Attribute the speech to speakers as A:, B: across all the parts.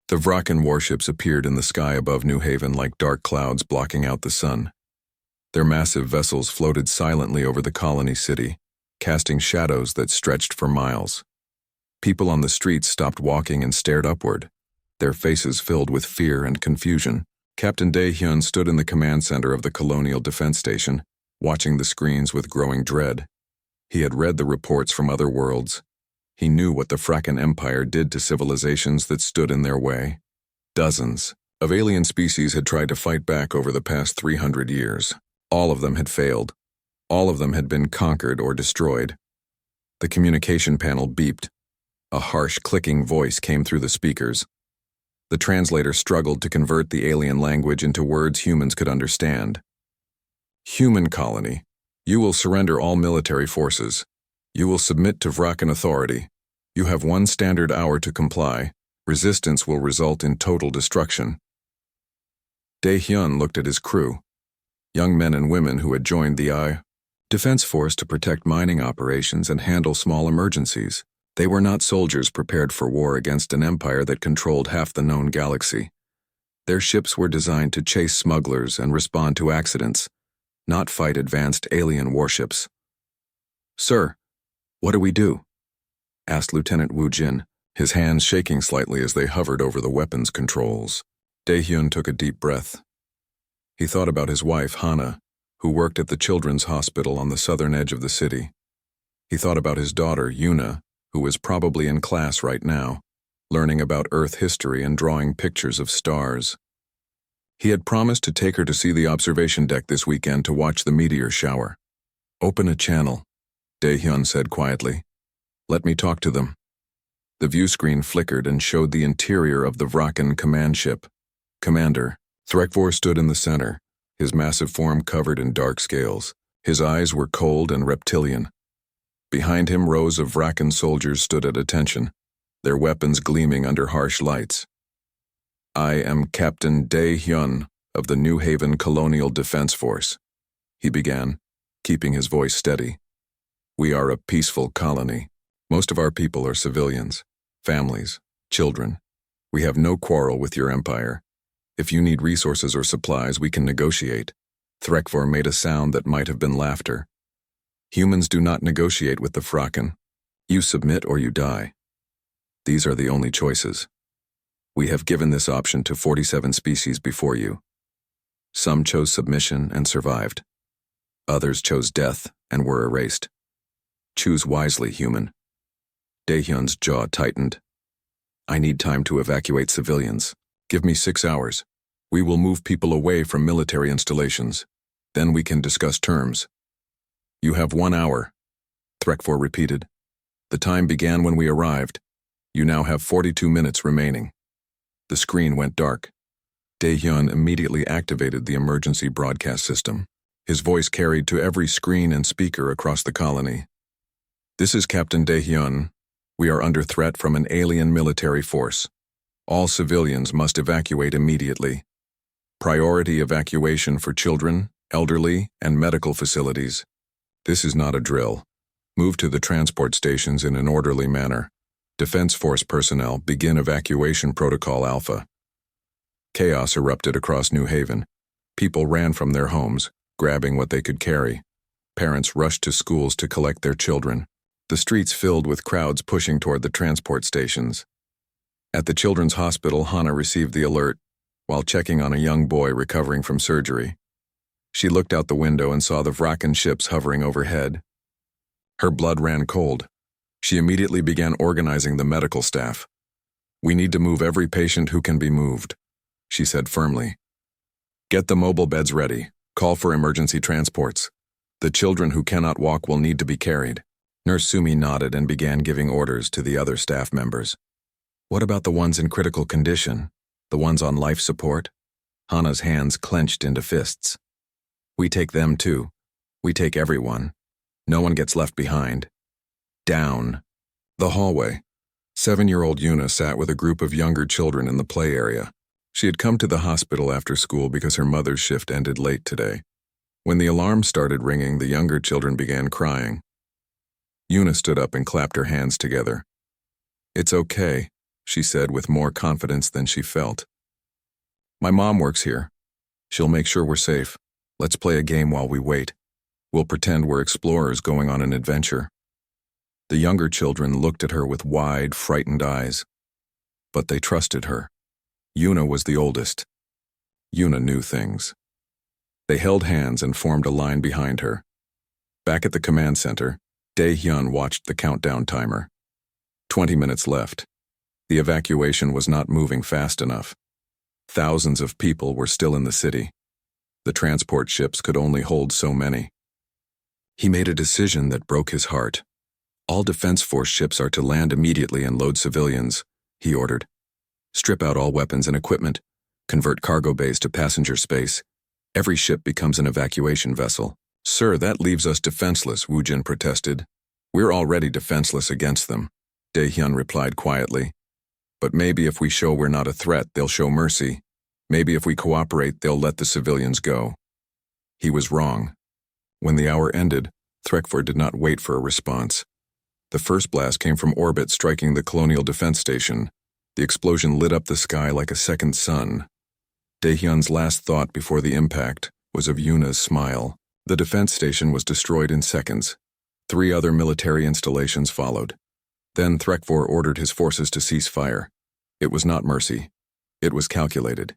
A: The Vraken warships appeared in the sky above New Haven like dark clouds blocking out the sun. Their massive vessels floated silently over the colony city, casting shadows that stretched for miles. People on the streets stopped walking and stared upward, their faces filled with fear and confusion. Captain Dae-hyun stood in the command center of the Colonial Defense Station, watching the screens with growing dread. He had read the reports from other worlds. He knew what the Vraken Empire did to civilizations that stood in their way. Dozens of alien species had tried to fight back over the past 300 years. All of them had failed. All of them had been conquered or destroyed. The communication panel beeped. A harsh, clicking voice came through the speakers. The translator struggled to convert the alien language into words humans could understand. Human colony, you will surrender all military forces. You will submit to Vraken authority. You have 1 standard hour to comply. Resistance will result in total destruction. Dae-hyun looked at his crew, young men and women who had joined the Defense Force to protect mining operations and handle small emergencies. They were not soldiers prepared for war against an empire that controlled half the known galaxy. Their ships were designed to chase smugglers and respond to accidents, not fight advanced alien warships. "Sir, what do we do?" asked Lieutenant Woo Jin, his hands shaking slightly as they hovered over the weapons controls. Dae-hyun took a deep breath. He thought about his wife, Hana, who worked at the children's hospital on the southern edge of the city. He thought about his daughter, Yuna, who was probably in class right now, learning about Earth history and drawing pictures of stars. He had promised to take her to see the observation deck this weekend to watch the meteor shower. "Open a channel," Dae-hyun said quietly. "Let me talk to them." The view screen flickered and showed the interior of the Vraken command ship. Commander Threkvor stood in the center, his massive form covered in dark scales. His eyes were cold and reptilian. Behind him, rows of Vraken soldiers stood at attention, their weapons gleaming under harsh lights. "I am Captain Dae-hyun of the New Haven Colonial Defense Force," he began, keeping his voice steady. "We are a peaceful colony. Most of our people are civilians, families, children. We have no quarrel with your empire. If you need resources or supplies, we can negotiate." Threkvor made a sound that might have been laughter. "Humans do not negotiate with the Vraken. You submit or you die. These are the only choices. We have given this option to 47 species before you. Some chose submission and survived. Others chose death and were erased. Choose wisely, human." Dae-hyun's jaw tightened. "I need time to evacuate civilians. Give me 6 hours. We will move people away from military installations. Then we can discuss terms." "You have 1 hour," Threkvor repeated. "The time began when we arrived. You now have 42 minutes remaining." The screen went dark. Dae-hyun immediately activated the emergency broadcast system. His voice carried to every screen and speaker across the colony. "This is Captain Dae-hyun. We are under threat from an alien military force. All civilians must evacuate immediately. Priority evacuation for children, elderly, and medical facilities. This is not a drill. Move to the transport stations in an orderly manner. Defense Force personnel, begin evacuation protocol Alpha." Chaos erupted across New Haven. People ran from their homes, grabbing what they could carry. Parents rushed to schools to collect their children. The streets filled with crowds pushing toward the transport stations. At the children's hospital, Hana received the alert while checking on a young boy recovering from surgery. She looked out the window and saw the Vraken ships hovering overhead. Her blood ran cold. She immediately began organizing the medical staff. "We need to move every patient who can be moved," she said firmly. "Get the mobile beds ready. Call for emergency transports. The children who cannot walk will need to be carried." Nurse Sumi nodded and began giving orders to the other staff members. "What about the ones in critical condition? The ones on life support?" Hana's hands clenched into fists. "We take them too. We take everyone. No one gets left behind." Down the hallway, 7-year-old Yuna sat with a group of younger children in the play area. She had come to the hospital after school because her mother's shift ended late today. When the alarm started ringing, the younger children began crying. Yuna stood up and clapped her hands together. "It's okay. she said with more confidence than she felt. My mom works here. She'll make sure we're safe. Let's play a game while we wait. We'll pretend we're explorers going on an adventure. The younger children looked at her with wide, frightened eyes. But they trusted her. Yuna was the oldest. Yuna knew things. They held hands and formed a line behind her. Back at the command center, Dae-hyun watched the countdown timer. 20 minutes left. The evacuation was not moving fast enough. Thousands of people were still in the city. The transport ships could only hold so many. He made a decision that broke his heart. All Defense Force ships are to land immediately and load civilians, he ordered. Strip out all weapons and equipment. Convert cargo bays to passenger space. Every ship becomes an evacuation vessel. Sir, that leaves us defenseless, Woojin protested. We're already defenseless against them, Dae-hyun replied quietly. But maybe if we show we're not a threat, they'll show mercy. Maybe if we cooperate, they'll let the civilians go. He was wrong. When the hour ended, Threkfor did not wait for a response. The first blast came from orbit, striking the Colonial Defense Station. The explosion lit up the sky like a second sun. Dae-hyun's last thought before the impact was of Yuna's smile. The defense station was destroyed in seconds. 3 other military installations followed. Then Threkfor ordered his forces to cease fire. It was not mercy. It was calculated.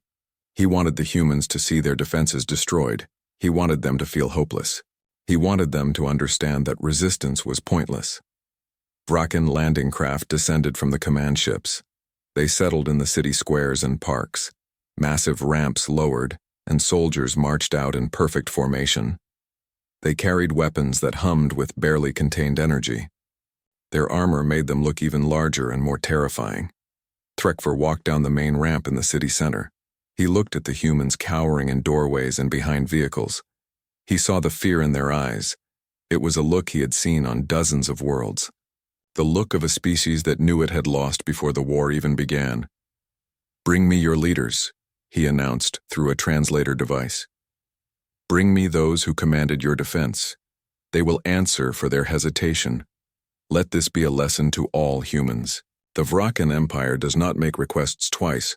A: He wanted the humans to see their defenses destroyed. He wanted them to feel hopeless. He wanted them to understand that resistance was pointless. Vraken landing craft descended from the command ships. They settled in the city squares and parks. Massive ramps lowered, and soldiers marched out in perfect formation. They carried weapons that hummed with barely contained energy. Their armor made them look even larger and more terrifying. Threkfor walked down the main ramp in the city center. He looked at the humans cowering in doorways and behind vehicles. He saw the fear in their eyes. It was a look he had seen on dozens of worlds. The look of a species that knew it had lost before the war even began. Bring me your leaders, he announced through a translator device. Bring me those who commanded your defense. They will answer for their hesitation. Let this be a lesson to all humans. The Vraken Empire does not make requests twice.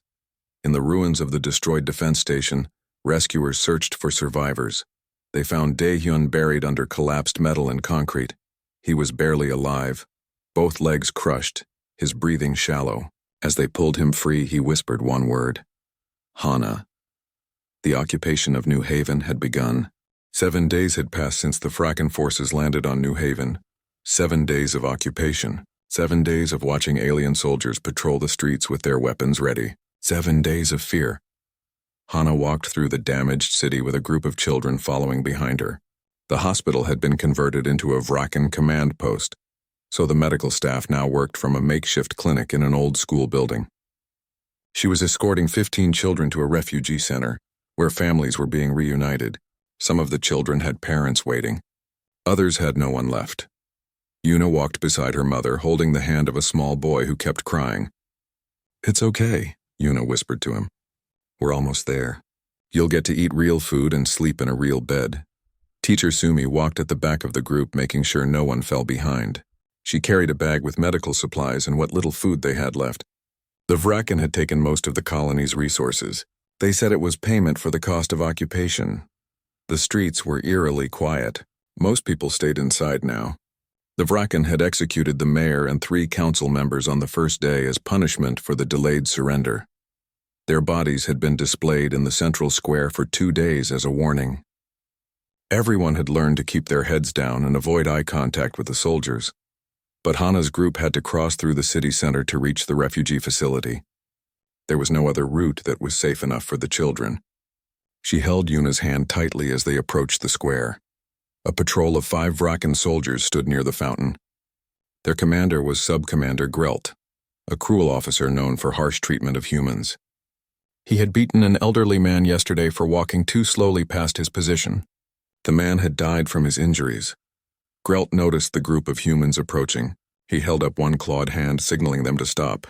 A: In the ruins of the destroyed defense station, rescuers searched for survivors. They found Dae-hyun buried under collapsed metal and concrete. He was barely alive, both legs crushed, his breathing shallow. As they pulled him free, he whispered one word. Hana. The occupation of New Haven had begun. 7 days had passed since the Vraken forces landed on New Haven. 7 days of occupation. 7 days of watching alien soldiers patrol the streets with their weapons ready. 7 days of fear. Hana walked through the damaged city with a group of children following behind her. The hospital had been converted into a Vraken command post, so the medical staff now worked from a makeshift clinic in an old school building. She was escorting 15 children to a refugee center, where families were being reunited. Some of the children had parents waiting. Others had no one left. Yuna walked beside her mother, holding the hand of a small boy who kept crying. It's okay, Yuna whispered to him. We're almost there. You'll get to eat real food and sleep in a real bed. Teacher Sumi walked at the back of the group, making sure no one fell behind. She carried a bag with medical supplies and what little food they had left. The Vraken had taken most of the colony's resources. They said it was payment for the cost of occupation. The streets were eerily quiet. Most people stayed inside now. The Vraken had executed the mayor and 3 council members on the first day as punishment for the delayed surrender. Their bodies had been displayed in the central square for 2 days as a warning. Everyone had learned to keep their heads down and avoid eye contact with the soldiers. But Hana's group had to cross through the city center to reach the refugee facility. There was no other route that was safe enough for the children. She held Yuna's hand tightly as they approached the square. A patrol of 5 Vraken soldiers stood near the fountain. Their commander was Sub-Commander Grelt, a cruel officer known for harsh treatment of humans. He had beaten an elderly man yesterday for walking too slowly past his position. The man had died from his injuries. Grelt noticed the group of humans approaching. He held up one clawed hand, signaling them to stop.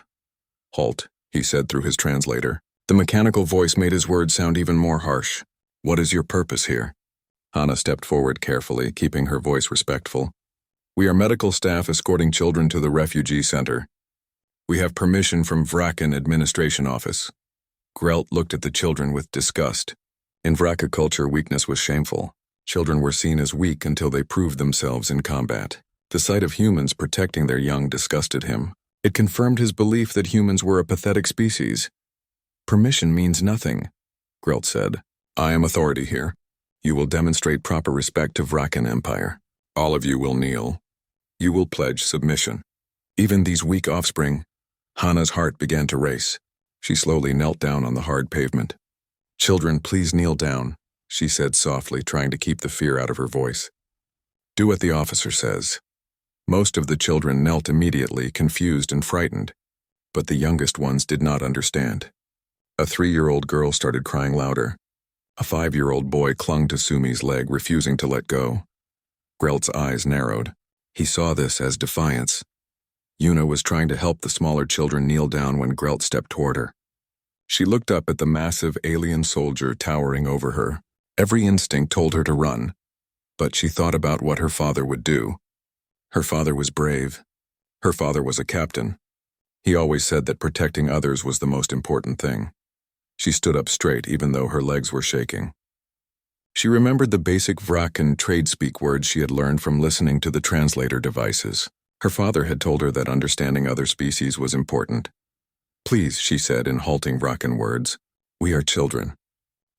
A: Halt, he said through his translator. The mechanical voice made his words sound even more harsh. What is your purpose here? Hana stepped forward carefully, keeping her voice respectful. We are medical staff escorting children to the refugee center. We have permission from Vraken Administration Office. Grelt looked at the children with disgust. In Vraka culture, weakness was shameful. Children were seen as weak until they proved themselves in combat. The sight of humans protecting their young disgusted him. It confirmed his belief that humans were a pathetic species. Permission means nothing, Grelt said. I am authority here. You will demonstrate proper respect to Vraken Empire. All of you will kneel. You will pledge submission. Even these weak offspring. Hana's heart began to race. She slowly knelt down on the hard pavement. Children, please kneel down, she said softly, trying to keep the fear out of her voice. Do what the officer says. Most of the children knelt immediately, confused and frightened, but the youngest ones did not understand. A 3-year-old girl started crying louder. A 5-year-old boy clung to Sumi's leg, refusing to let go. Grelt's eyes narrowed. He saw this as defiance. Yuna was trying to help the smaller children kneel down when Grelt stepped toward her. She looked up at the massive alien soldier towering over her. Every instinct told her to run, but she thought about what her father would do. Her father was brave. Her father was a captain. He always said that protecting others was the most important thing. She stood up straight even though her legs were shaking. She remembered the basic Vraken trade-speak words she had learned from listening to the translator devices. Her father had told her that understanding other species was important. Please, she said in halting Vraken words. We are children.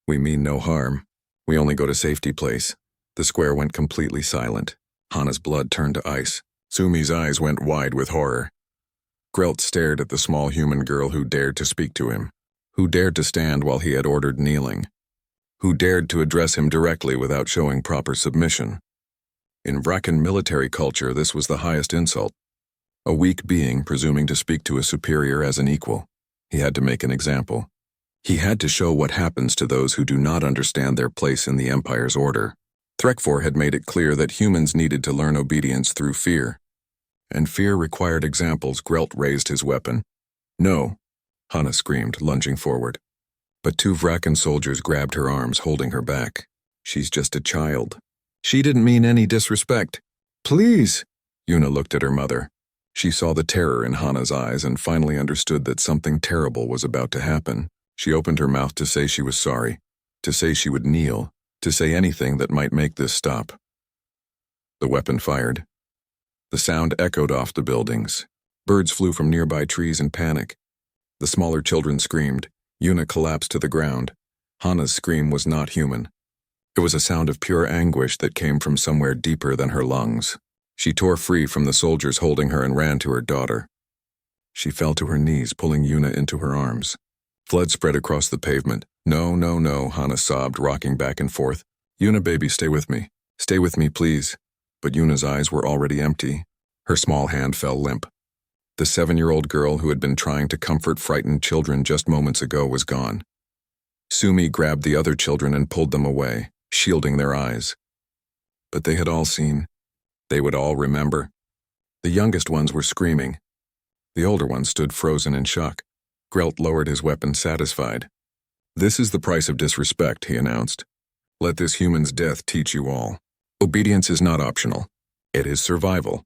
A: We mean no harm. We only go to safety place. The square went completely silent. Hana's blood turned to ice. Sumi's eyes went wide with horror. Grelt stared at the small human girl who dared to speak to him, who dared to stand while he had ordered kneeling, who dared to address him directly without showing proper submission. In Vraken military culture, this was the highest insult. A weak being presuming to speak to a superior as an equal. He had to make an example. He had to show what happens to those who do not understand their place in the Empire's order. Threkfor had made it clear that humans needed to learn obedience through fear. And fear required examples. Grelt raised his weapon. No, Hana screamed, lunging forward. But 2 Vraken soldiers grabbed her arms, holding her back. She's just a child. She didn't mean any disrespect. Please! Yuna looked at her mother. She saw the terror in Hana's eyes and finally understood that something terrible was about to happen. She opened her mouth to say she was sorry, to say she would kneel, to say anything that might make this stop. The weapon fired. The sound echoed off the buildings. Birds flew from nearby trees in panic. The smaller children screamed. Yuna collapsed to the ground. Hana's scream was not human. It was a sound of pure anguish that came from somewhere deeper than her lungs. She tore free from the soldiers holding her and ran to her daughter. She fell to her knees, pulling Yuna into her arms. Blood spread across the pavement. No, no, no, Hana sobbed, rocking back and forth. Yuna, baby, stay with me. Stay with me, please. But Yuna's eyes were already empty. Her small hand fell limp. The 7-year-old girl who had been trying to comfort frightened children just moments ago was gone. Sumi grabbed the other children and pulled them away, shielding their eyes. But they had all seen. They would all remember. The youngest ones were screaming. The older ones stood frozen in shock. Grelt lowered his weapon, satisfied. This is the price of disrespect, he announced. Let this human's death teach you all. Obedience is not optional. It is survival.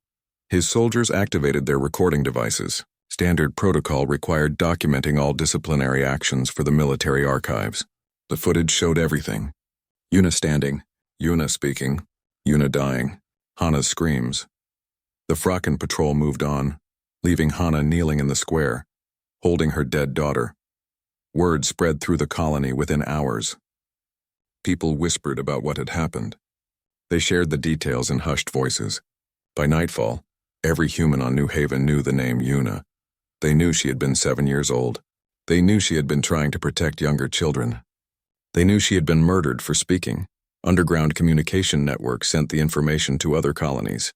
A: His soldiers activated their recording devices. Standard protocol required documenting all disciplinary actions for the military archives. The footage showed everything. Yuna standing, Yuna speaking, Yuna dying, Hana's screams. The Vraken patrol moved on, leaving Hana kneeling in the square, holding her dead daughter. Word spread through the colony within hours. People whispered about what had happened. They shared the details in hushed voices. By nightfall, every human on New Haven knew the name Yuna. They knew she had been 7 years old. They knew she had been trying to protect younger children. They knew she had been murdered for speaking. Underground communication networks sent the information to other colonies.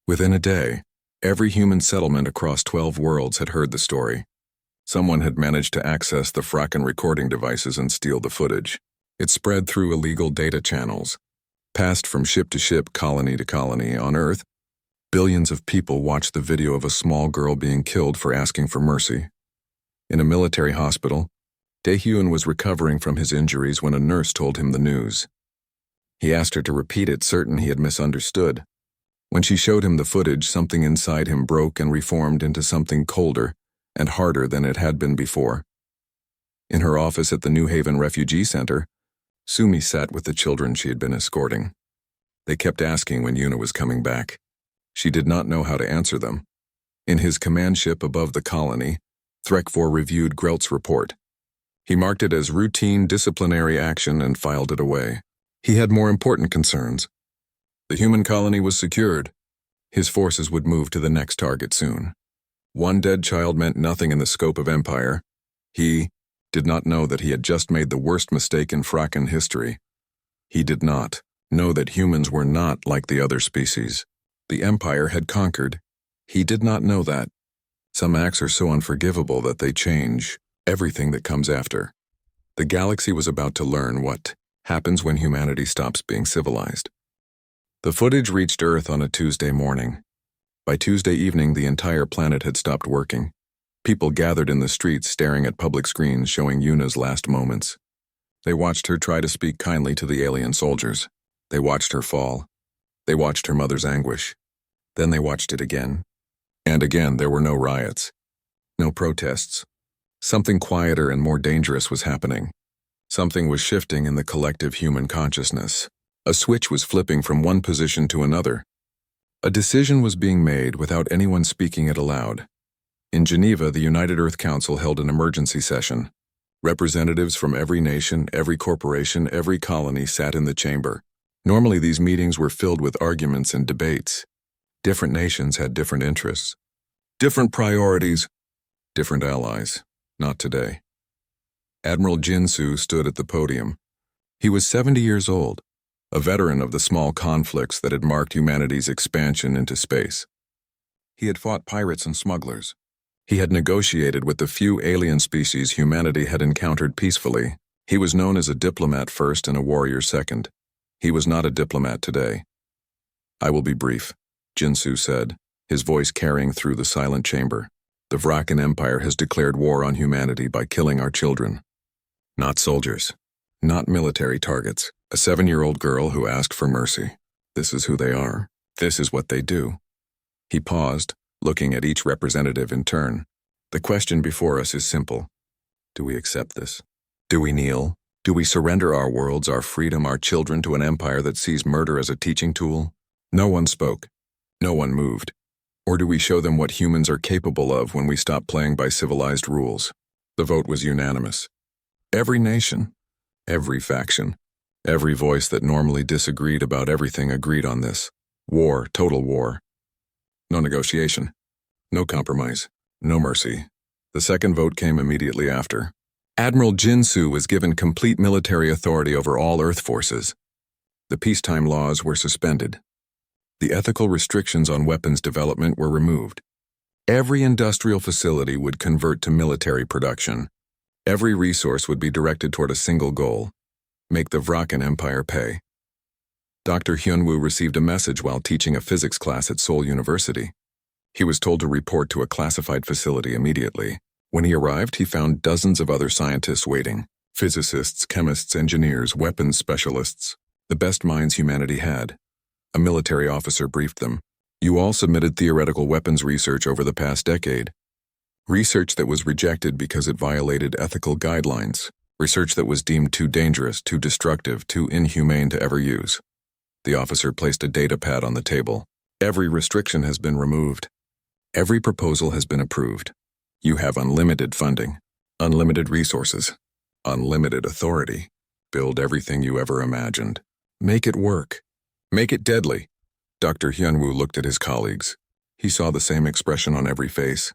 A: Within a day, every human settlement across 12 worlds had heard the story. Someone had managed to access the Vraken recording devices and steal the footage. It spread through illegal data channels, passed from ship to ship, colony to colony. On Earth, billions of people watched the video of a small girl being killed for asking for mercy. In a military hospital, Daehyun was recovering from his injuries when a nurse told him the news. He asked her to repeat it, certain he had misunderstood. When she showed him the footage, something inside him broke and reformed into something colder, and harder than it had been before. In her office at the New Haven Refugee Center, Sumi sat with the children she had been escorting. They kept asking when Yuna was coming back. She did not know how to answer them. In his command ship above the colony, Threkfor reviewed Grelt's report. He marked it as routine disciplinary action and filed it away. He had more important concerns. The human colony was secured. His forces would move to the next target soon. One dead child meant nothing in the scope of Empire. He did not know that he had just made the worst mistake in Fracken history. He did not know that humans were not like the other species. The Empire had conquered. He did not know that. Some acts are so unforgivable that they change everything that comes after. The galaxy was about to learn what happens when humanity stops being civilized. The footage reached Earth on a Tuesday morning. By Tuesday evening, the entire planet had stopped working. People gathered in the streets staring at public screens showing Yuna's last moments. They watched her try to speak kindly to the alien soldiers. They watched her fall. They watched her mother's anguish. Then they watched it again. And again, there were no riots. No protests. Something quieter and more dangerous was happening. Something was shifting in the collective human consciousness. A switch was flipping from one position to another. A decision was being made without anyone speaking it aloud. In Geneva, the United Earth Council held an emergency session. Representatives from every nation, every corporation, every colony sat in the chamber. Normally, these meetings were filled with arguments and debates. Different nations had different interests, different priorities, different allies. Not today. Admiral Jinsu stood at the podium. He was 70 years old, a veteran of the small conflicts that had marked humanity's expansion into space. He had fought pirates and smugglers. He had negotiated with the few alien species humanity had encountered peacefully. He was known as a diplomat first and a warrior second. He was not a diplomat today. "I will be brief," Jinsu said, his voice carrying through the silent chamber. "The Vrakan Empire has declared war on humanity by killing our children. Not soldiers. Not military targets. A 7-year-old girl who asked for mercy. This is who they are. This is what they do." He paused, looking at each representative in turn. "The question before us is simple. Do we accept this? Do we kneel? Do we surrender our worlds, our freedom, our children to an empire that sees murder as a teaching tool?" No one spoke. No one moved. Or do we show them what humans are capable of when we stop playing by civilized rules? The vote was unanimous. Every nation, every faction, every voice that normally disagreed about everything agreed on this. War, total war. No negotiation. No compromise. No mercy. The second vote came immediately after. Admiral Jinsu was given complete military authority over all Earth forces. The peacetime laws were suspended. The ethical restrictions on weapons development were removed. Every industrial facility would convert to military production. Every resource would be directed toward a single goal: make the Vrakan Empire pay. Dr. Hyunwoo received a message while teaching a physics class at Seoul University. He was told to report to a classified facility immediately. When he arrived, he found dozens of other scientists waiting: physicists, chemists, engineers, weapons specialists, the best minds humanity had. A military officer briefed them. "You all submitted theoretical weapons research over the past decade. Research that was rejected because it violated ethical guidelines. Research that was deemed too dangerous, too destructive, too inhumane to ever use." The officer placed a data pad on the table. "Every restriction has been removed. Every proposal has been approved. You have unlimited funding, unlimited resources, unlimited authority. Build everything you ever imagined. Make it work. Make it deadly." Dr. Hyunwoo looked at his colleagues. He saw the same expression on every face.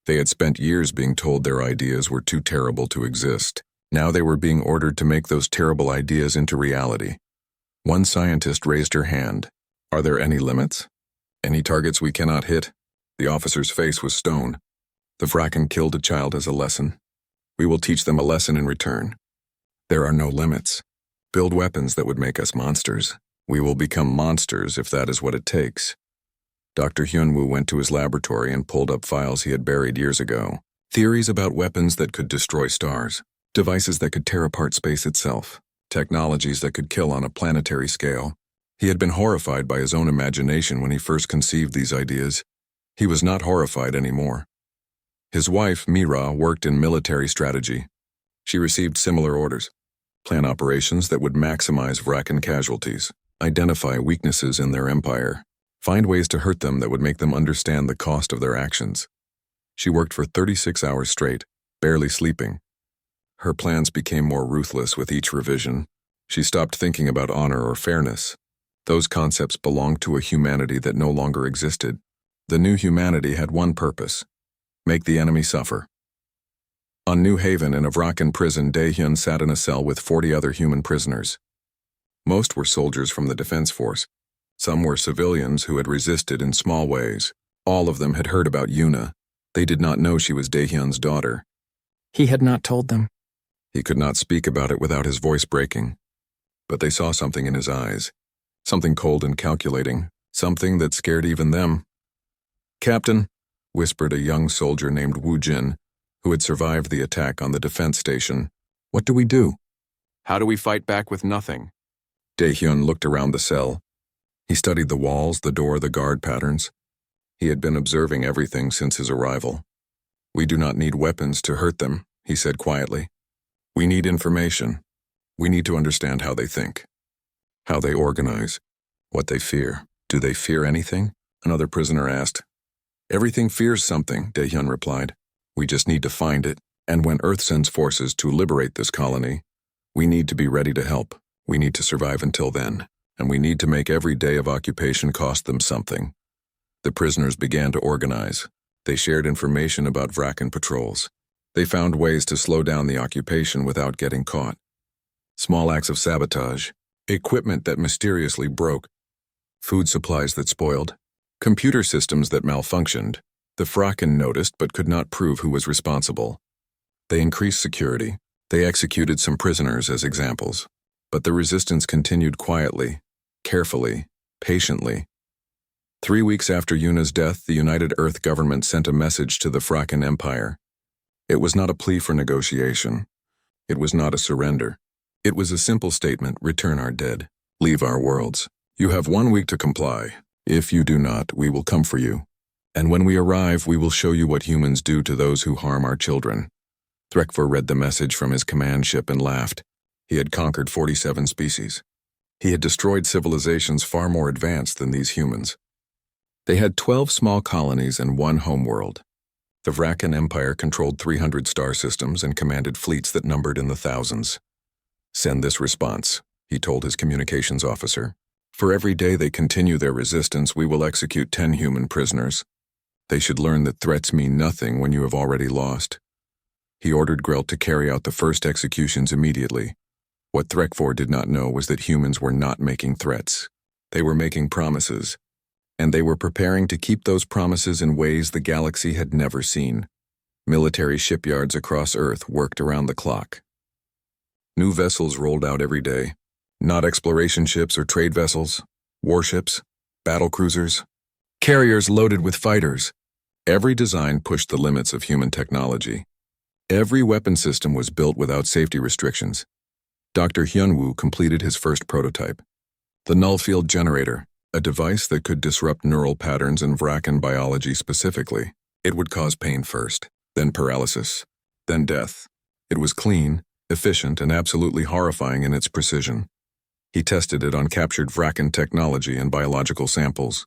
A: They had spent years being told their ideas were too terrible to exist. Now they were being ordered to make those terrible ideas into reality. One scientist raised her hand. "Are there any limits? Any targets we cannot hit?" The officer's face was stone. "The Vrakan killed a child as a lesson. We will teach them a lesson in return. There are no limits. Build weapons that would make us monsters. We will become monsters if that is what it takes." Dr. Hyunwoo went to his laboratory and pulled up files he had buried years ago. Theories about weapons that could destroy stars, devices that could tear apart space itself, technologies that could kill on a planetary scale. He had been horrified by his own imagination when he first conceived these ideas. He was not horrified anymore. His wife, Mira, worked in military strategy. She received similar orders: plan operations that would maximize Vrakan casualties, identify weaknesses in their empire, find ways to hurt them that would make them understand the cost of their actions. She worked for 36 hours straight, barely sleeping. Her plans became more ruthless with each revision. She stopped thinking about honor or fairness. Those concepts belonged to a humanity that no longer existed. The new humanity had one purpose: make the enemy suffer. On New Haven, in a Vrakan prison, Daehyun sat in a cell with 40 other human prisoners. Most were soldiers from the defense force. Some were civilians who had resisted in small ways. All of them had heard about Yuna. They did not know she was Daehyun's daughter.
B: He had not told them.
A: He could not speak about it without his voice breaking. But they saw something in his eyes. Something cold and calculating. Something that scared even them. "Captain," whispered a young soldier named Woo Jin, who had survived the attack on the defense station. "What do we do?"
C: How do we fight back with nothing?
A: Daehyun looked around the cell. He studied the walls, the door, the guard patterns. He had been observing everything since his arrival. "We do not need weapons to hurt them," he said quietly. "We need information. We need to understand how they think, how they organize, what they fear." "Do they fear anything?" another prisoner asked. "Everything fears something," Daehyun replied. "We just need to find it, and when Earth sends forces to liberate this colony, we need to be ready to help. We need to survive until then, and we need to make every day of occupation cost them something." The prisoners began to organize. They shared information about Vrakan patrols. They found ways to slow down the occupation without getting caught. Small acts of sabotage, equipment that mysteriously broke, food supplies that spoiled, computer systems that malfunctioned. The Vrakan noticed but could not prove who was responsible. They increased security. They executed some prisoners as examples. But the resistance continued quietly, carefully, patiently. 3 weeks after Yuna's death, the United Earth government sent a message to the Vrakan Empire. It was not a plea for negotiation. It was not a surrender. It was a simple statement: return our dead. Leave our worlds. You have 1 week to comply. If you do not, we will come for you. And when we arrive, we will show you what humans do to those who harm our children. Threkfor read the message from his command ship and laughed. He had conquered 47 species. He had destroyed civilizations far more advanced than these humans. They had 12 small colonies and 1 homeworld. The Vrakan Empire controlled 300 star systems and commanded fleets that numbered in the thousands. "Send this response," he told his communications officer. "For every day they continue their resistance, we will execute 10 human prisoners. They should learn that threats mean nothing when you have already lost." He ordered Grelt to carry out the first executions immediately. What Threkfor did not know was that humans were not making threats. They were making promises. And they were preparing to keep those promises in ways the galaxy had never seen. Military shipyards across Earth worked around the clock. New vessels rolled out every day. Not exploration ships or trade vessels, warships, battle cruisers, carriers loaded with fighters. Every design pushed the limits of human technology. Every weapon system was built without safety restrictions. Dr. Hyunwoo completed his first prototype. The null field generator, a device that could disrupt neural patterns in Vrakan biology specifically. It would cause pain first, then paralysis, then death. It was clean, efficient, and absolutely horrifying in its precision. He tested it on captured Vrakan technology and biological samples.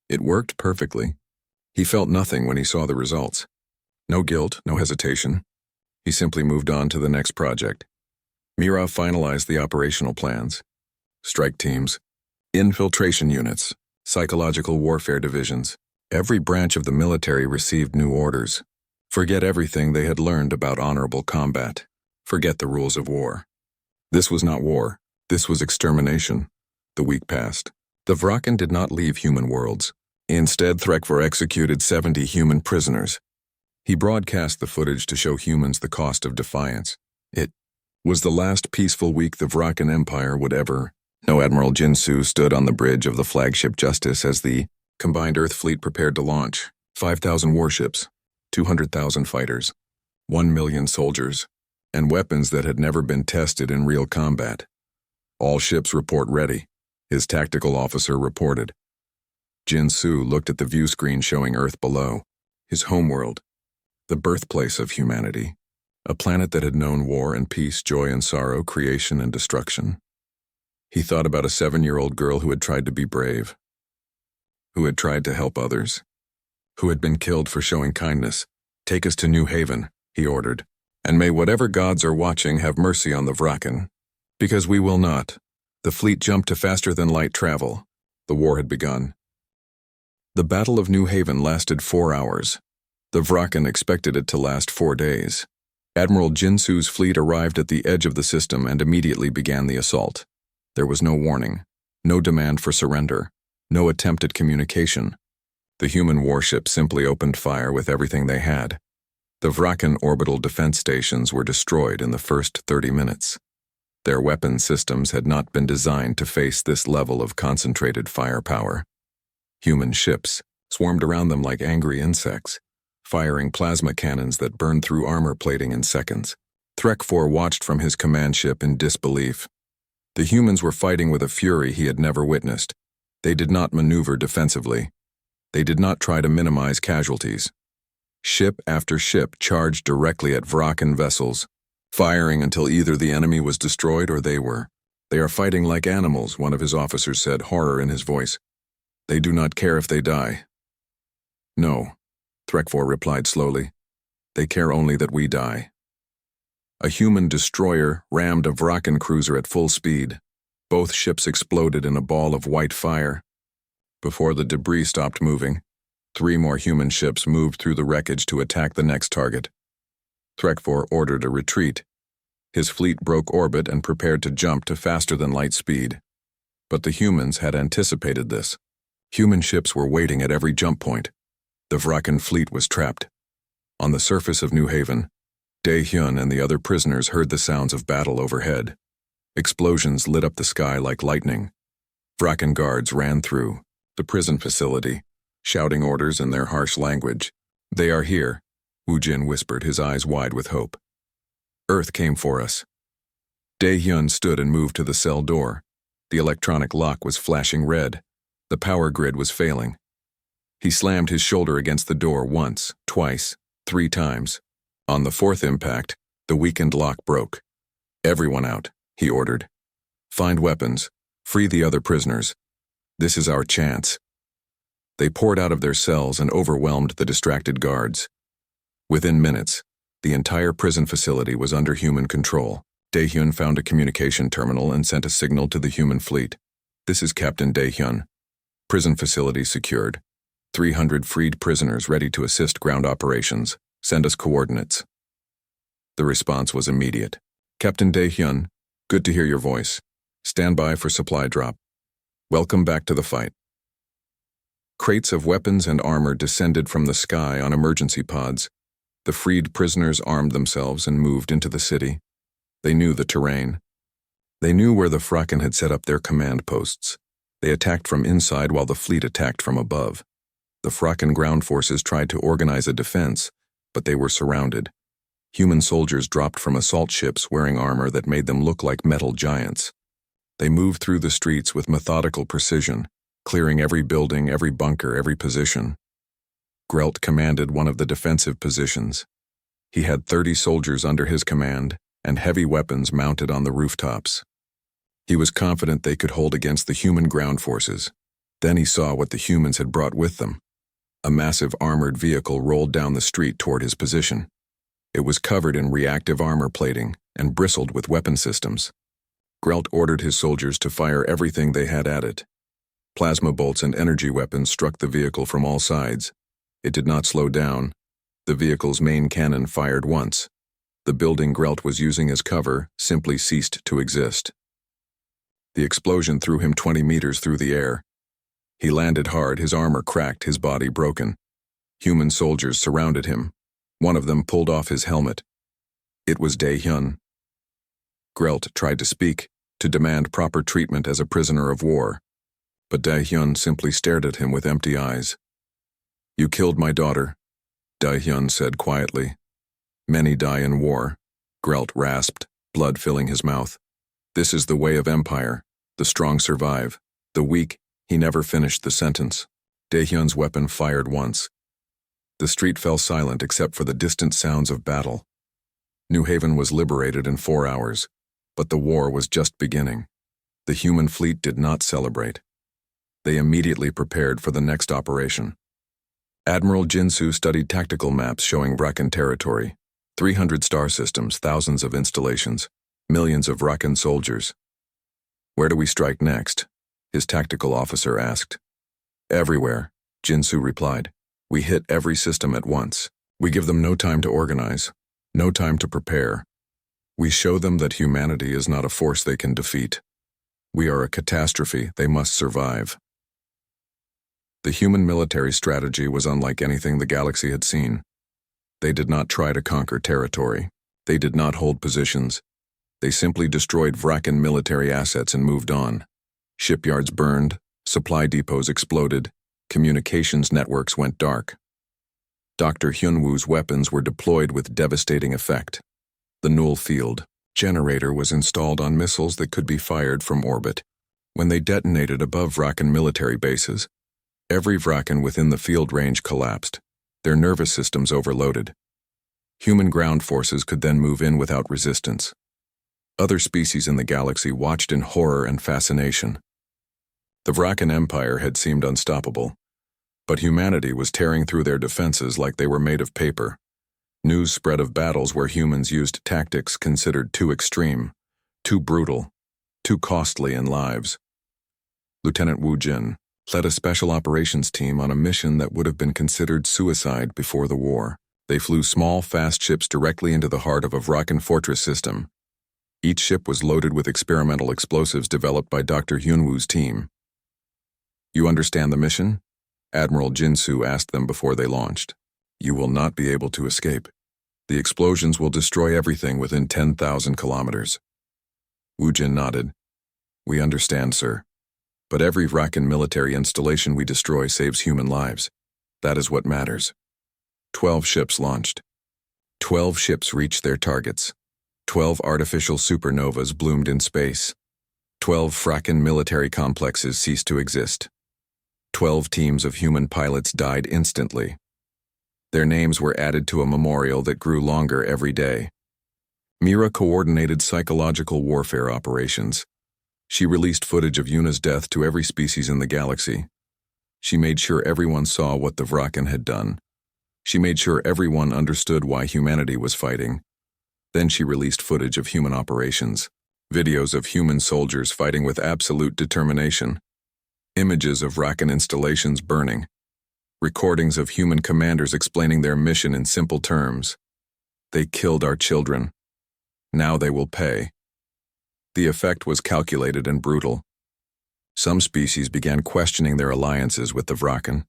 A: It worked perfectly. He felt nothing when he saw the results. No guilt, no hesitation. He simply moved on to the next project. Mira finalized the operational plans. Strike teams, infiltration units, psychological warfare divisions. Every branch of the military received new orders. Forget everything they had learned about honorable combat. Forget the rules of war. This was not war. This was extermination. The week passed. The Vrakan did not leave human worlds. Instead, Threkfor executed 70 human prisoners. He broadcast the footage to show humans the cost of defiance. It was the last peaceful week the Vrakan Empire would ever. No, Admiral Jinsu stood on the bridge of the flagship Justice as the combined Earth fleet prepared to launch. 5,000 warships, 200,000 fighters, 1 million soldiers, and weapons that had never been tested in real combat. "All ships report ready," his tactical officer reported. Jinsu looked at the view screen showing Earth below, his homeworld, the birthplace of humanity, a planet that had known war and peace, joy and sorrow, creation and destruction. He thought about a 7-year-old girl who had tried to be brave, who had tried to help others, who had been killed for showing kindness. "Take us to New Haven," he ordered, "and may whatever gods are watching have mercy on the Vraken. Because we will not." The fleet jumped to faster-than-light travel. The war had begun. The Battle of New Haven lasted 4 hours. The Vraken expected it to last 4 days. Admiral Jinsu's fleet arrived at the edge of the system and immediately began the assault. There was no warning, no demand for surrender, no attempt at communication. The human warship simply opened fire with everything they had. The Vraken orbital defense stations were destroyed in the first 30 minutes. Their weapon systems had not been designed to face this level of concentrated firepower. Human ships swarmed around them like angry insects, firing plasma cannons that burned through armor plating in seconds. Threck4 watched from his command ship in disbelief. The humans were fighting with a fury he had never witnessed. They did not maneuver defensively. They did not try to minimize casualties. Ship after ship charged directly at Vraken vessels, firing until either the enemy was destroyed or they were. "They are fighting like animals," one of his officers said, horror in his voice. "They do not care if they die." "No," Threck4 replied slowly. "They care only that we die." A human destroyer rammed a Vraken cruiser at full speed. Both ships exploded in a ball of white fire. Before the debris stopped moving, 3 more human ships moved through the wreckage to attack the next target. Threck4 ordered a retreat. His fleet broke orbit and prepared to jump to faster-than-light speed. But the humans had anticipated this. Human ships were waiting at every jump point. The Vraken fleet was trapped. On the surface of New Haven, Dae-hyun and the other prisoners heard the sounds of battle overhead. Explosions lit up the sky like lightning. Vraken guards ran through the prison facility, shouting orders in their harsh language. "They are here," Woo-jin whispered, his eyes wide with hope. "Earth came for us." Dae-hyun stood and moved to the cell door. The electronic lock was flashing red. The power grid was failing. He slammed his shoulder against the door once, twice, 3 times. On the 4th impact, the weakened lock broke. "Everyone out," he ordered. "Find weapons. Free the other prisoners. This is our chance." They poured out of their cells and overwhelmed the distracted guards. Within minutes, the entire prison facility was under human control. Dae-hyun found a communication terminal and sent a signal to the human fleet. "This is Captain Dae-hyun. Prison facility secured. 300 freed prisoners ready to assist ground operations. Send us coordinates." The response was immediate. "Captain Dae-hyun, good to hear your voice. Stand by for supply drop. Welcome back to the fight." Crates of weapons and armor descended from the sky on emergency pods. The freed prisoners armed themselves and moved into the city. They knew the terrain. They knew where the Vraken had set up their command posts. They attacked from inside while the fleet attacked from above. The Vraken ground forces tried to organize a defense, but they were surrounded. Human soldiers dropped from assault ships wearing armor that made them look like metal giants. They moved through the streets with methodical precision, clearing every building, every bunker, every position. Grelt commanded one of the defensive positions. He had 30 soldiers under his command and heavy weapons mounted on the rooftops. He was confident they could hold against the human ground forces. Then he saw what the humans had brought with them. A massive armored vehicle rolled down the street toward his position. It was covered in reactive armor plating and bristled with weapon systems. Grelt ordered his soldiers to fire everything they had at it. Plasma bolts and energy weapons struck the vehicle from all sides. It did not slow down. The vehicle's main cannon fired once. The building Grelt was using as cover simply ceased to exist. The explosion threw him 20 meters through the air. He landed hard, his armor cracked, his body broken. Human soldiers surrounded him. One of them pulled off his helmet. It was Dae-hyun. Grelt tried to speak, to demand proper treatment as a prisoner of war. But Dae-hyun simply stared at him with empty eyes. "You killed my daughter," Dae-hyun said quietly. "Many die in war," Grelt rasped, blood filling his mouth. "This is the way of empire. The strong survive. The weak," he never finished the sentence. Dae-hyun's weapon fired once. The street fell silent except for the distant sounds of battle. New Haven was liberated in 4 hours, but the war was just beginning. The human fleet did not celebrate. They immediately prepared for the next operation. Admiral Jinsu studied tactical maps showing Vrakan territory, 300 star systems, thousands of installations, millions of Vrakan soldiers. "Where do we strike next?" his tactical officer asked. "Everywhere," Jinsu replied. "We hit every system at once. We give them no time to organize, no time to prepare. We show them that humanity is not a force they can defeat. We are a catastrophe they must survive." The human military strategy was unlike anything the galaxy had seen. They did not try to conquer territory. They did not hold positions. They simply destroyed Vrakan military assets and moved on. Shipyards burned, supply depots exploded, communications networks went dark. Dr. Hyunwoo's weapons were deployed with devastating effect. The null field generator was installed on missiles that could be fired from orbit. When they detonated above Vrakan military bases, every Vrakan within the field range collapsed, their nervous systems overloaded. Human ground forces could then move in without resistance. Other species in the galaxy watched in horror and fascination. The Vrakan Empire had seemed unstoppable, but humanity was tearing through their defenses like they were made of paper. News spread of battles where humans used tactics considered too extreme, too brutal, too costly in lives. Lieutenant Wu Jin led a special operations team on a mission that would have been considered suicide before the war. They flew small, fast ships directly into the heart of a Vrakan fortress system. Each ship was loaded with experimental explosives developed by Dr. Hyunwoo's team. "You understand the mission?" Admiral Jinsu asked them before they launched. "You will not be able to escape. The explosions will destroy everything within 10,000 kilometers." Wu Jin nodded. "We understand, sir. But every Vrakan military installation we destroy saves human lives. That is what matters." 12 ships launched. 12 ships reached their targets. 12 artificial supernovas bloomed in space. 12 Vrakan military complexes ceased to exist. 12 teams of human pilots died instantly. Their names were added to a memorial that grew longer every day. Mira coordinated psychological warfare operations. She released footage of Yuna's death to every species in the galaxy. She made sure everyone saw what the Vrakan had done. She made sure everyone understood why humanity was fighting. Then she released footage of human operations, videos of human soldiers fighting with absolute determination, images of Vrakan installations burning, recordings of human commanders explaining their mission in simple terms. "They killed our children. Now they will pay." The effect was calculated and brutal. Some species began questioning their alliances with the Vrakan.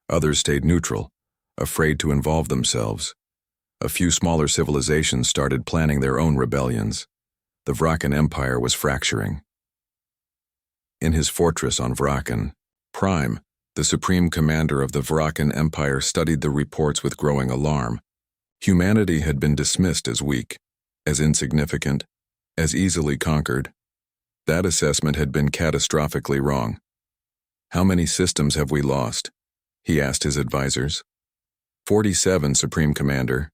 A: Others stayed neutral, afraid to involve themselves. A few smaller civilizations started planning their own rebellions. The Vrakan Empire was fracturing. In his fortress on Vrakan, Prime, the supreme commander of the Vrakan Empire, studied the reports with growing alarm. Humanity had been dismissed as weak, as insignificant, as easily conquered. That assessment had been catastrophically wrong. "How many systems have we lost?" he asked his advisors. 47, Supreme Commander.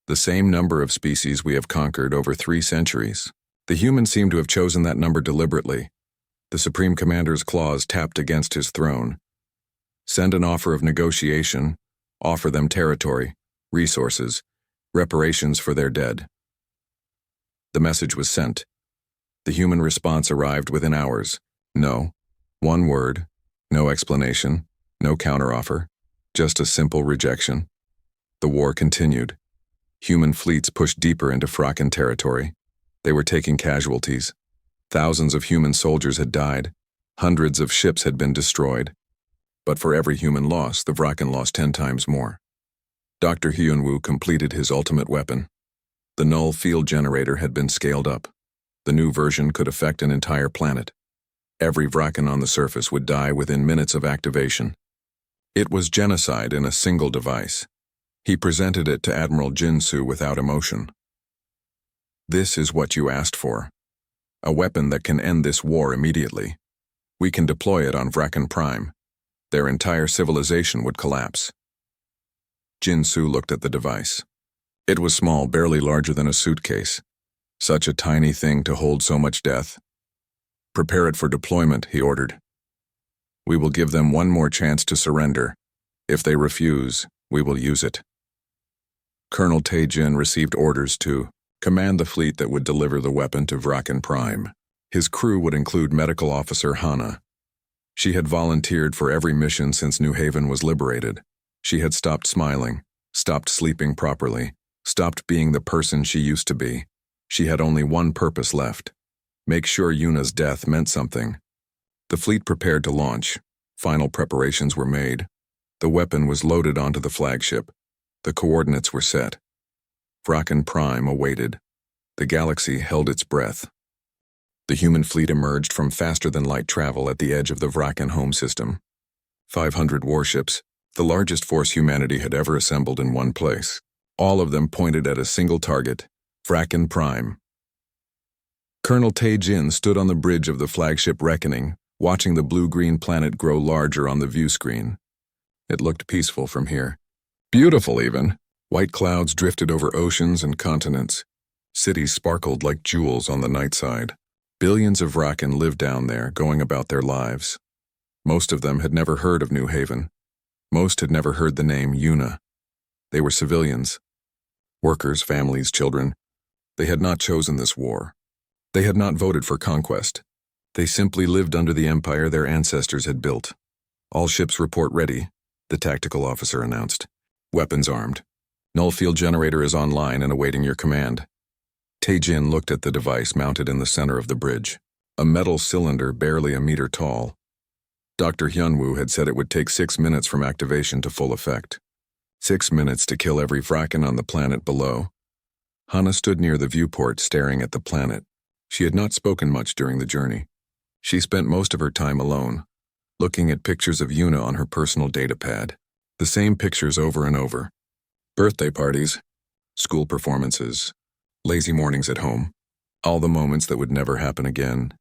A: The same number of species we have conquered over 3 centuries. The humans seem to have chosen that number deliberately. The Supreme Commander's claws tapped against his throne. "Send an offer of negotiation, offer them territory, resources, reparations for their dead." The message was sent. The human response arrived within hours. No. One word. No explanation. No counteroffer. Just a simple rejection. The war continued. Human fleets pushed deeper into Vrakan territory. They were taking casualties. Thousands of human soldiers had died. Hundreds of ships had been destroyed. But for every human loss, the Vrakan lost 10 times more. Dr. Hyunwoo completed his ultimate weapon. The null field generator had been scaled up. The new version could affect an entire planet. Every Vrakan on the surface would die within minutes of activation. It was genocide in a single device. He presented it to Admiral Jinsu without emotion. "This is what you asked for. A weapon that can end this war immediately. We can deploy it on Vrakan Prime. Their entire civilization would collapse." Jinsu looked at the device. It was small, barely larger than a suitcase. Such a tiny thing to hold so much death. Prepare it for deployment, he ordered. We will give them one more chance to surrender. If they refuse, we will use it. Colonel Tae-jin received orders to command the fleet that would deliver the weapon to Vraken Prime. His crew would include Medical Officer Hana. She had volunteered for every mission since New Haven was liberated. She had stopped smiling, stopped sleeping properly, stopped being the person she used to be. She had only one purpose left: make sure Yuna's death meant something. The fleet prepared to launch. Final preparations were made. The weapon was loaded onto the flagship. The coordinates were set. Vraken Prime awaited. The galaxy held its breath. The human fleet emerged from faster-than-light travel at the edge of the Vraken home system. 500 warships, the largest force humanity had ever assembled in one place. All of them pointed at a single target: Vraken Prime. Colonel Tae-jin stood on the bridge of the flagship Reckoning, watching the blue-green planet grow larger on the view screen. It looked peaceful from here. Beautiful, even. White clouds drifted over oceans and continents. Cities sparkled like jewels on the night side. Billions of Vraken lived down there, going about their lives. Most of them had never heard of New Haven. Most had never heard the name Yuna. They were civilians. Workers, families, children. They had not chosen this war. They had not voted for conquest. They simply lived under the empire their ancestors had built. All ships report ready, the tactical officer announced. Weapons armed. Null field generator is online and awaiting your command. Tae-jin looked at the device mounted in the center of the bridge. A metal cylinder barely a meter tall. Dr. Hyunwoo had said it would take 6 minutes from activation to full effect. 6 minutes to kill every Vraken on the planet below. Hana stood near the viewport staring at the planet. She had not spoken much during the journey. She spent most of her time alone, looking at pictures of Yuna on her personal datapad. The same pictures over and over. Birthday parties, school performances, lazy mornings at home. All the moments that would never happen again.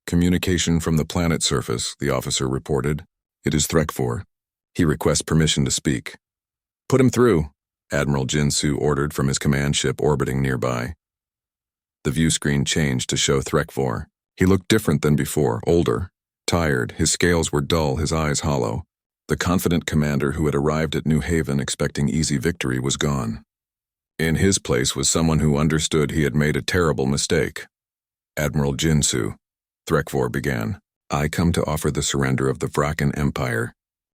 A: Communication from the planet's surface, the officer reported. It is Threkfor. He requests permission to speak. Put him through, Admiral Jinsu ordered from his command ship orbiting nearby. The view screen changed to show Threkfor. He looked different than before, older, tired. His scales were dull, his eyes hollow. The confident commander who had arrived at New Haven expecting easy victory was gone. In his place was someone who understood he had made a terrible mistake. Admiral Jinsu, Threkfor began. I come to offer the surrender of the Vraken Empire.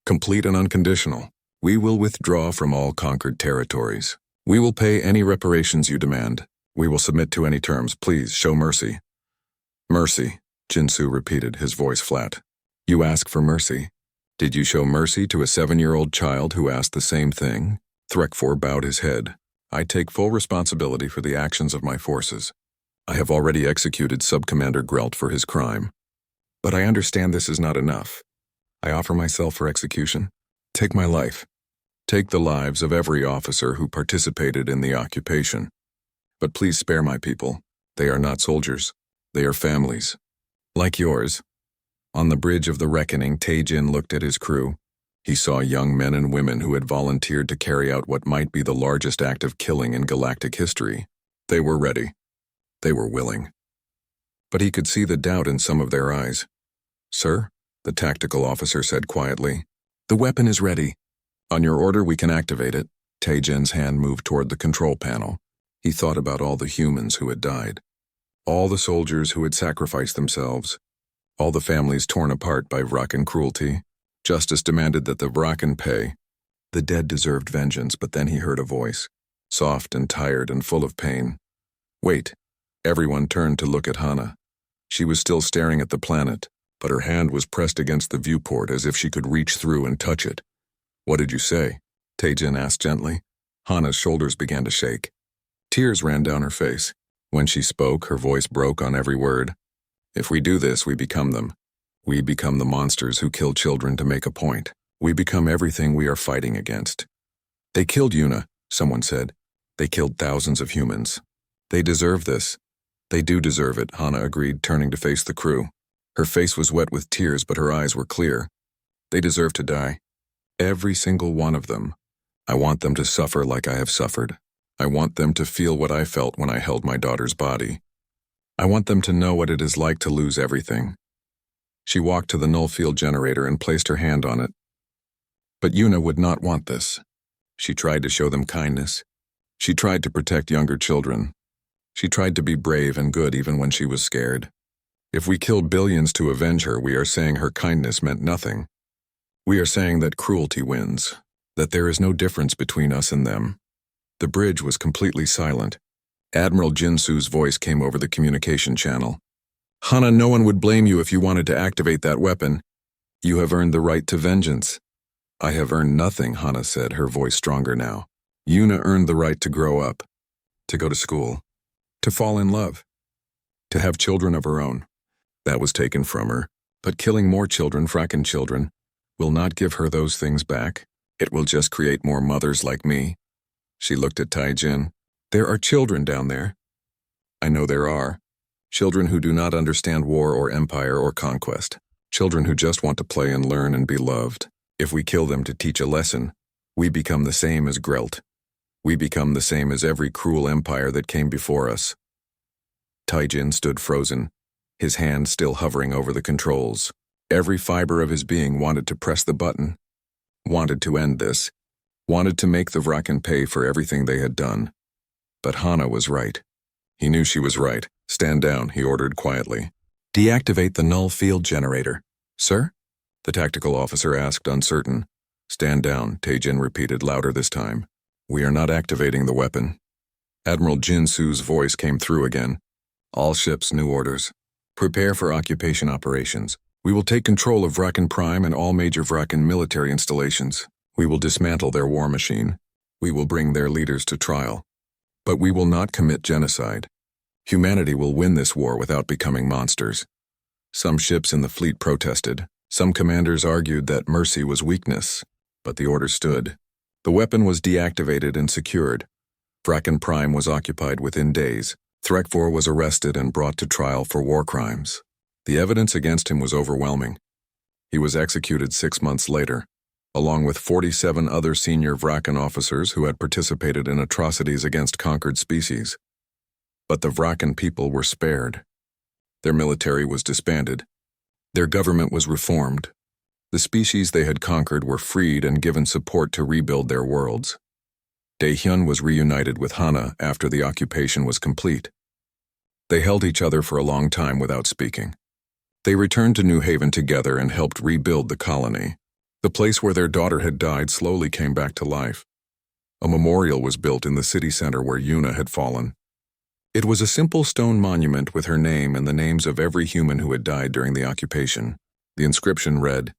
A: Complete and unconditional. We will withdraw from all conquered territories. We will pay any reparations you demand. We will submit to any terms. Please show mercy. Mercy, Jinsu repeated, his voice flat. You ask for mercy? Did you show mercy to a 7-year-old child who asked the same thing? Threkfor bowed his head. I take full responsibility for the actions of my forces. I have already executed Subcommander Grelt for his crime. But I understand this is not enough. I offer myself for execution. Take my life. Take the lives of every officer who participated in the occupation. But please spare my people. They are not soldiers. They are families. Like yours. On the bridge of the Reckoning, Tae-jin looked at his crew. He saw young men and women who had volunteered to carry out what might be the largest act of killing in galactic history. They were ready. They were willing. But he could see the doubt in some of their eyes. Sir, the tactical officer said quietly, the weapon is ready. On your order, we can activate it. Tae-jin's hand moved toward the control panel. He thought about all the humans who had died. All the soldiers who had sacrificed themselves. All the families torn apart by Vraken cruelty. Justice demanded that the Vraken pay. The dead deserved vengeance, but then he heard a voice, soft and tired and full of pain. Wait. Everyone turned to look at Hana. She was still staring at the planet, but her hand was pressed against the viewport as if she could reach through and touch it. What did you say? Tae-jin asked gently. Hana's shoulders began to shake. Tears ran down her face. When she spoke, her voice broke on every word. If we do this, we become them. We become the monsters who kill children to make a point. We become everything we are fighting against. They killed Yuna, someone said. They killed thousands of humans. They deserve this. They do deserve it, Hana agreed, turning to face the crew. Her face was wet with tears, but her eyes were clear. They deserve to die. Every single one of them. I want them to suffer like I have suffered. I want them to feel what I felt when I held my daughter's body. I want them to know what it is like to lose everything. She walked to the null field generator and placed her hand on it. But Yuna would not want this. She tried to show them kindness. She tried to protect younger children. She tried to be brave and good even when she was scared. If we killed billions to avenge her, we are saying her kindness meant nothing. We are saying that cruelty wins, that there is no difference between us and them. The bridge was completely silent. Admiral Jinsu's voice came over the communication channel. Hana, no one would blame you if you wanted to activate that weapon. You have earned the right to vengeance. I have earned nothing, Hana said, her voice stronger now. Yuna earned the right to grow up, to go to school, to fall in love, to have children of her own. That was taken from her, but killing more children, Fracken children, will not give her those things back. It will just create more mothers like me. She looked at Taijin. There are children down there. I know there are. Children who do not understand war or empire or conquest. Children who just want to play and learn and be loved. If we kill them to teach a lesson, we become the same as Grelt. We become the same as every cruel empire that came before us. Taijin stood frozen, his hand still hovering over the controls. Every fiber of his being wanted to press the button, wanted to end this, wanted to make the Vraken pay for everything they had done. But Hana was right. He knew she was right. Stand down, he ordered quietly. Deactivate the null field generator. Sir? The tactical officer asked, uncertain. Stand down, Taijin repeated louder this time. We are not activating the weapon. Admiral Jinsu's voice came through again. All ships, new orders. Prepare for occupation operations. We will take control of Vraken Prime and all major Vraken military installations. We will dismantle their war machine. We will bring their leaders to trial. But we will not commit genocide. Humanity will win this war without becoming monsters. Some ships in the fleet protested. Some commanders argued that mercy was weakness, but the order stood. The weapon was deactivated and secured. Vraken Prime was occupied within days. Threkfor was arrested and brought to trial for war crimes. The evidence against him was overwhelming. He was executed 6 months later, along with 47 other senior Vraken officers who had participated in atrocities against conquered species. But the Vraken people were spared. Their military was disbanded. Their government was reformed. The species they had conquered were freed and given support to rebuild their worlds. Daehyun was reunited with Hana after the occupation was complete. They held each other for a long time without speaking. They returned to New Haven together and helped rebuild the colony. The place where their daughter had died slowly came back to life. A memorial was built in the city center where Yuna had fallen. It was a simple stone monument with her name and the names of every human who had died during the occupation. The inscription read,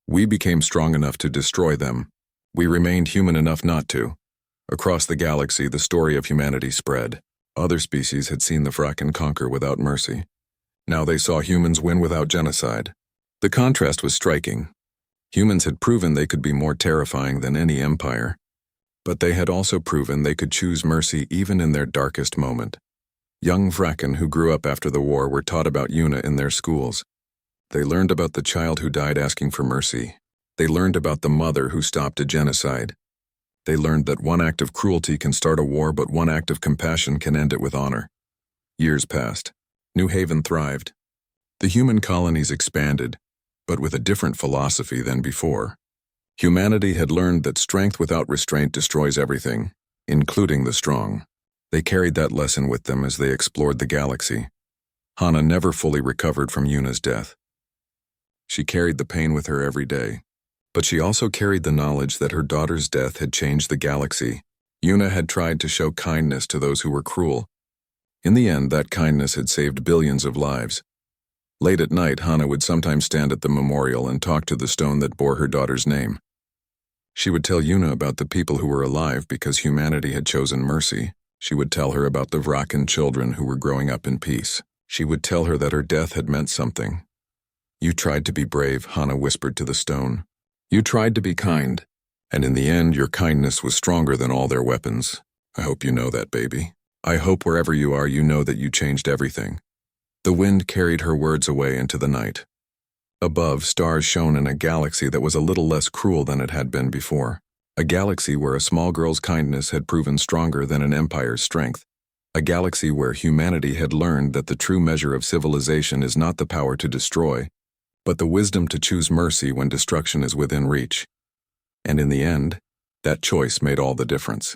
A: "We became strong enough to destroy them. We remained human enough not to." Across the galaxy, the story of humanity spread. Other species had seen the Vraken conquer without mercy. Now they saw humans win without genocide. The contrast was striking. Humans had proven they could be more terrifying than any empire. But they had also proven they could choose mercy even in their darkest moment. Young Vraken who grew up after the war were taught about Yuna in their schools. They learned about the child who died asking for mercy. They learned about the mother who stopped a genocide. They learned that one act of cruelty can start a war, but one act of compassion can end it with honor. Years passed. New Haven thrived. The human colonies expanded, but with a different philosophy than before. Humanity had learned that strength without restraint destroys everything, including the strong. They carried that lesson with them as they explored the galaxy. Hana never fully recovered from Yuna's death. She carried the pain with her every day. But she also carried the knowledge that her daughter's death had changed the galaxy. Yuna had tried to show kindness to those who were cruel. In the end, that kindness had saved billions of lives. Late at night, Hana would sometimes stand at the memorial and talk to the stone that bore her daughter's name. She would tell Yuna about the people who were alive because humanity had chosen mercy. She would tell her about the Vraken children who were growing up in peace. She would tell her that her death had meant something. You tried to be brave, Hana whispered to the stone. You tried to be kind, and in the end your kindness was stronger than all their weapons. I hope you know that, baby. I hope wherever you are you know that you changed everything. The wind carried her words away into the night. Above, stars shone in a galaxy that was a little less cruel than it had been before. A galaxy where a small girl's kindness had proven stronger than an empire's strength. A galaxy where humanity had learned that the true measure of civilization is not the power to destroy, but the wisdom to choose mercy when destruction is within reach. And in the end, that choice made all the difference.